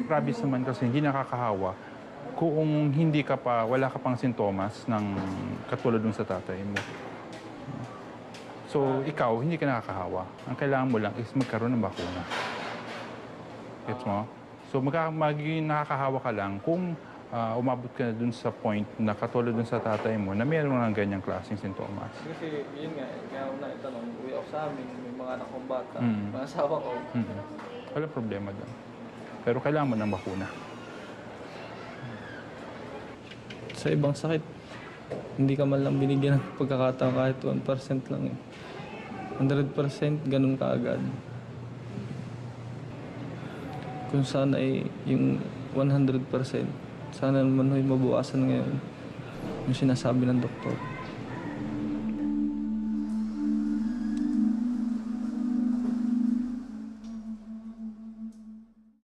rabies naman kasi hindi nakakahawa kung hindi ka pa, wala ka pang sintomas ng katulad dun sa tatay mo. So, ikaw, hindi ka nakakahawa. Ang kailangan mo lang is magkaroon ng bakuna. Gets mo? So, magiging nakakahawa ka lang kung umabot ka na dun sa point na katulad dun sa tatay mo na meron ng ganyang klaseng sintomas. Kasi yun nga, kaya ako na itanong, uwi ako sa amin, may mga anak kong bata, mga asawa ko. Walang problema dun. Pero kailangan mo ng bakuna. Sa ibang sakit, hindi ka man lang binigyan ng pagkakataon kahit 1% lang eh. 100% ganun kaagad. Kung sana ay yung 100%, sana naman ay mabuwasan ngayon yung sinasabi ng doktor.